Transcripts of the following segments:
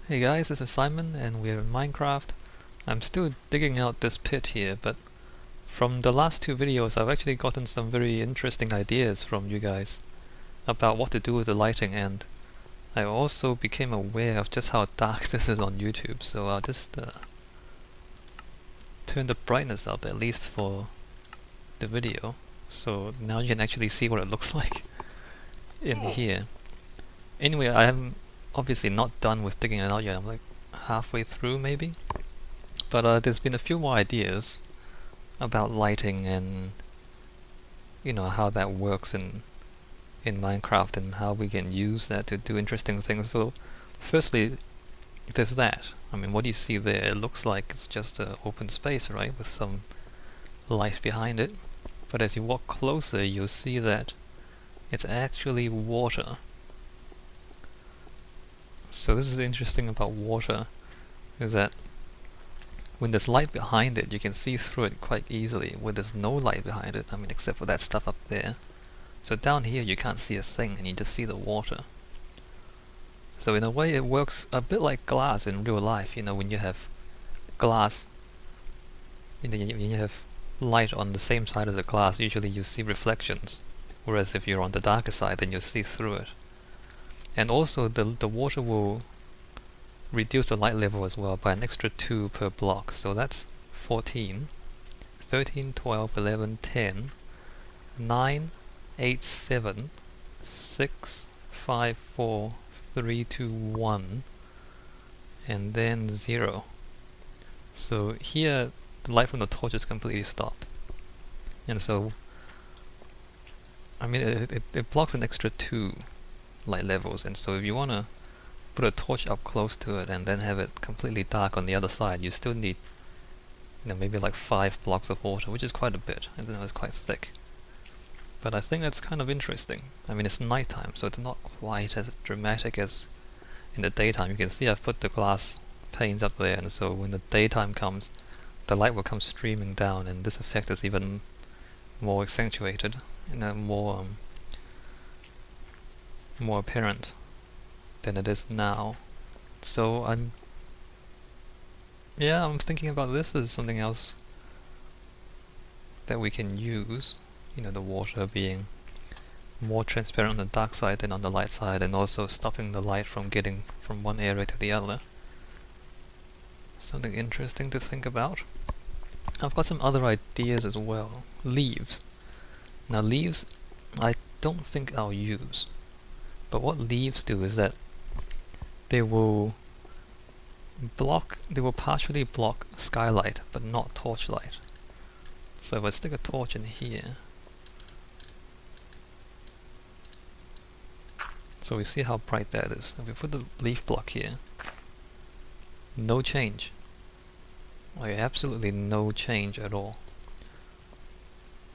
Hey guys, this is Simon and we're in Minecraft. I'm still digging out this pit here, but from the last two videos I've actually gotten some very interesting ideas from you guys about what to do with the lighting, and I also became aware of just how dark this is on YouTube, so I'll just turn the brightness up at least for the video, so now you can actually see what it looks like in here. Anyway, I am obviously not done with digging it out yet. I'm like halfway through maybe, but there's been a few more ideas about lighting and how that works in Minecraft and how we can use that to do interesting things. So firstly, there's that. I mean, what do you see there? It looks like it's just an open space, right, with some light behind it, but as you walk closer you'll see that it's actually water. So this is interesting about water, is that when there's light behind it, you can see through it quite easily. When there's no light behind it, I mean, except for that stuff up there. So down here you can't see a thing, and you just see the water. So in a way it works a bit like glass in real life. When you have glass, when you have light on the same side of the glass, usually you see reflections. Whereas if you're on the darker side, then you'll see through it. And also the water will reduce the light level as well by an extra 2 per block. So that's 14, 13, 12, 11, 10, 9, 8, 7, 6, 5, 4, 3, 2, 1, and then 0. So here the light from the torch is completely stopped. And so, I mean, it blocks an extra 2 light levels, and so if you want to put a torch up close to it and then have it completely dark on the other side, you still need maybe like 5 blocks of water, which is quite a bit. I don't know, it's quite thick, but I think that's kind of interesting. I mean, it's nighttime, so it's not quite as dramatic as in the daytime. You can see I've put the glass panes up there, and so when the daytime comes, the light will come streaming down, and this effect is even more accentuated and more apparent than it is now. So I'm thinking about this as something else that we can use, the water being more transparent on the dark side than on the light side, and also stopping the light from getting from one area to the other. Something interesting to think about. I've got some other ideas as well. Leaves. Now leaves I don't think I'll use, but what leaves do is that they will partially block skylight, but not torchlight. So if I stick a torch in here, so we see how bright that is. If we put the leaf block here, no change. Like absolutely no change at all.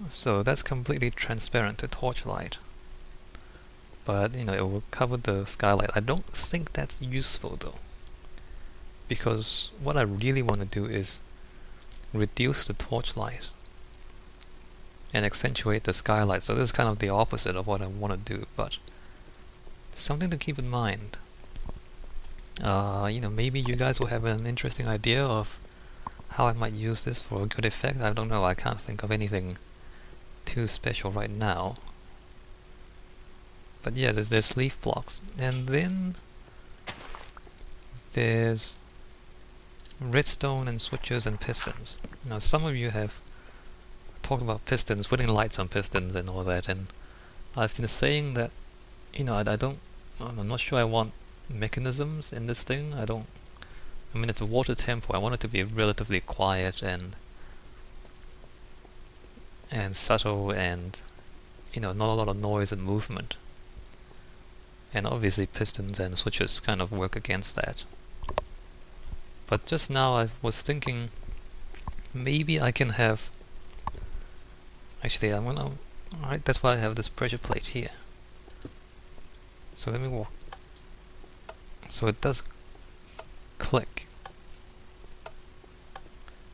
So that's completely transparent to torchlight. But it will cover the skylight. I don't think that's useful though, because what I really want to do is reduce the torchlight and accentuate the skylight. So this is kind of the opposite of what I want to do, but something to keep in mind. Maybe you guys will have an interesting idea of how I might use this for a good effect. I don't know, I can't think of anything too special right now. But yeah, there's leaf blocks, and then there's redstone and switches and pistons. Now some of you have talked about pistons, putting lights on pistons and all that, and I've been saying that I'm not sure I want mechanisms in this thing. I mean, it's a water temple. I want it to be relatively quiet and subtle, and not a lot of noise and movement. And obviously pistons and switches kind of work against that. But just now I was thinking maybe I can have... Actually, Alright, that's why I have this pressure plate here. So let me walk. So it does click.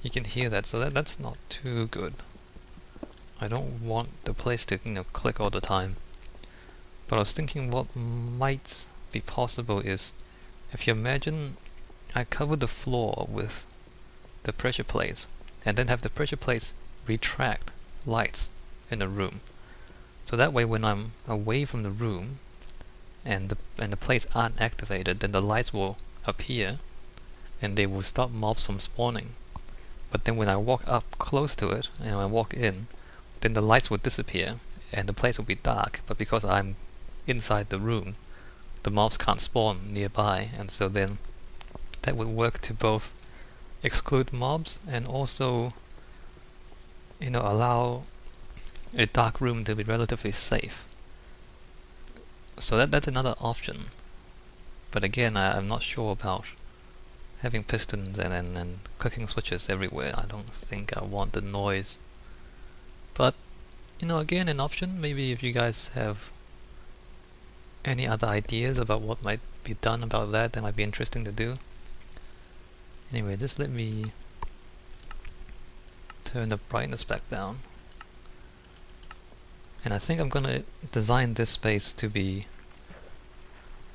You can hear that, so that's not too good. I don't want the place to click all the time. But I was thinking what might be possible is, if you imagine I cover the floor with the pressure plates, and then have the pressure plates retract lights in the room. So that way when I'm away from the room and the plates aren't activated, then the lights will appear and they will stop mobs from spawning. But then when I walk up close to it and I walk in, then the lights will disappear and the place will be dark, but because I'm inside the room, the mobs can't spawn nearby, and so then that would work to both exclude mobs and also, allow a dark room to be relatively safe. So that's another option. But again, I'm not sure about having pistons and clicking switches everywhere. I don't think I want the noise. But, again, an option. Maybe if you guys have any other ideas about what might be done about that might be interesting to do. Anyway, just let me turn the brightness back down. And I think I'm gonna design this space to be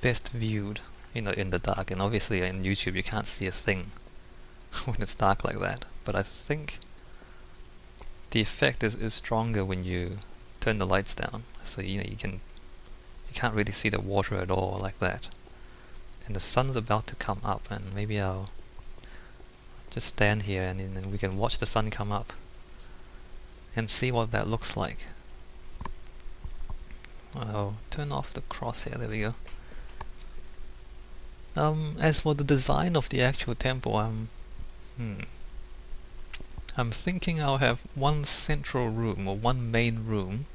best viewed, in the dark. And obviously in YouTube you can't see a thing when it's dark like that. But I think the effect is stronger when you turn the lights down. So you can't really see the water at all like that. And the sun's about to come up, and maybe I'll just stand here and then we can watch the sun come up and see what that looks like. I'll turn off the crosshair, there we go. As for the design of the actual temple, I'm thinking I'll have one central room, or one main room,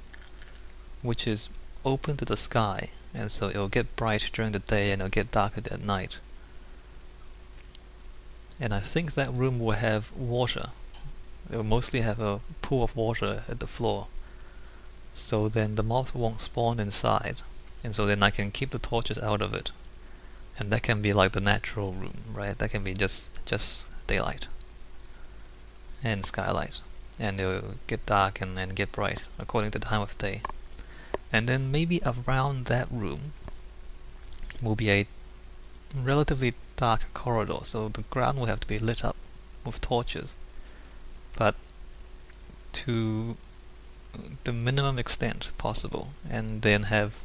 which is open to the sky, and so it'll get bright during the day and it'll get darker at night. And I think that room will have water. It will mostly have a pool of water at the floor. So then the mobs won't spawn inside, and so then I can keep the torches out of it. And that can be like the natural room, right? That can be just daylight and skylight, and it'll get dark and then get bright according to the time of day. And then maybe around that room will be a relatively dark corridor, so the ground will have to be lit up with torches, but to the minimum extent possible, and then have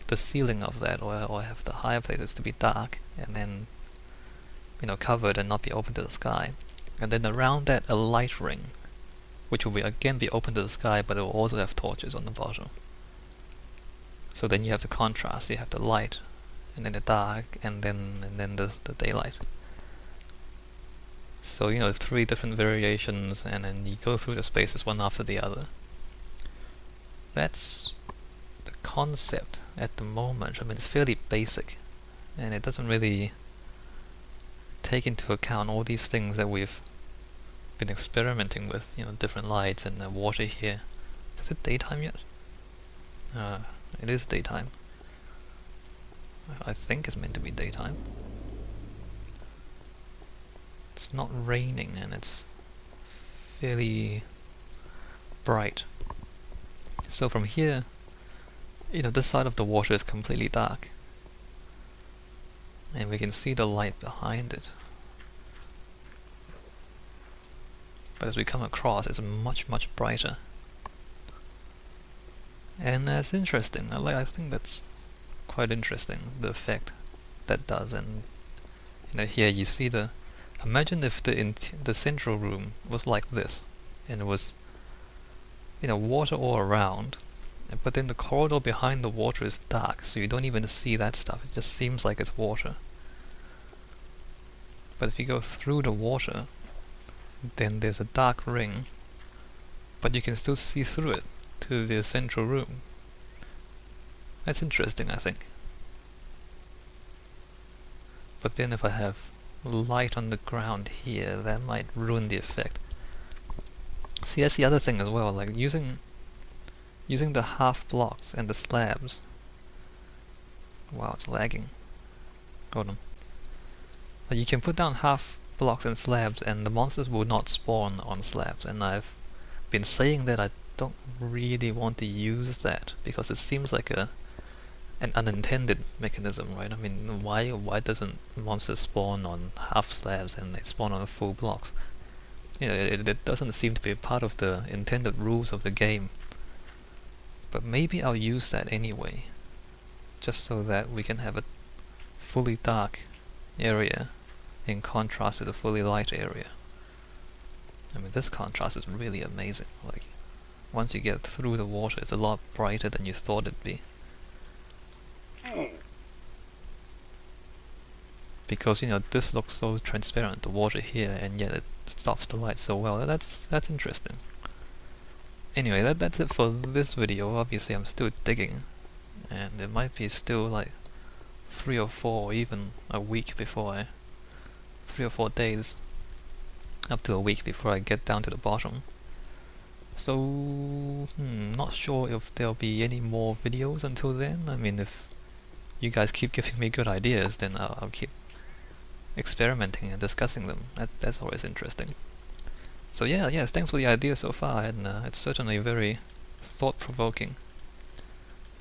the ceiling of that, or have the higher places to be dark, and then covered and not be open to the sky. And then around that a light ring, which will again be open to the sky, but it will also have torches on the bottom. So then you have the contrast, you have the light, and then the dark, and then the daylight. So 3 different variations, and then you go through the spaces one after the other. That's the concept at the moment. I mean, it's fairly basic, and it doesn't really take into account all these things that we've been experimenting with, different lights and the water here. Is it daytime yet? It is daytime. I think it's meant to be daytime. It's not raining and it's fairly bright. So from here, this side of the water is completely dark, and we can see the light behind it. But as we come across, it's much brighter. And that's interesting. I think that's quite interesting, the effect that does. And here you see imagine if the central room was like this, and it was water all around, but then the corridor behind the water is dark, so you don't even see that stuff. It just seems like it's water. But if you go through the water, then there's a dark ring, but you can still see through it to the central room. That's interesting, I think. But then if I have light on the ground here, that might ruin the effect. See, that's the other thing as well, like using the half blocks and the slabs. Wow, it's lagging. Hold on. You can put down half blocks and slabs and the monsters will not spawn on slabs, and I've been saying that I don't really want to use that because it seems like a an unintended mechanism, right? I mean, why doesn't monsters spawn on half slabs and they spawn on full blocks? You know, it doesn't seem to be part of the intended rules of the game. But maybe I'll use that anyway, just so that we can have a fully dark area in contrast to the fully light area. I mean, this contrast is really amazing. Like, once you get through the water, it's a lot brighter than you thought it'd be. Because, you know, this looks so transparent, the water here, and yet it stops the light so well. That's interesting. Anyway, that's it for this video. Obviously, I'm still digging, and it might be still like 3 or 4, even a week before 3 or 4 days, up to a week before I get down to the bottom. So, not sure if there'll be any more videos until then. I mean, if you guys keep giving me good ideas, then I'll keep experimenting and discussing them. That's always interesting. So yeah, thanks for the idea so far, and it's certainly very thought-provoking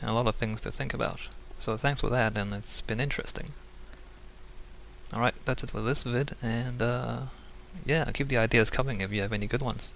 and a lot of things to think about. So thanks for that, and it's been interesting. Alright, that's it for this vid, and yeah, keep the ideas coming if you have any good ones.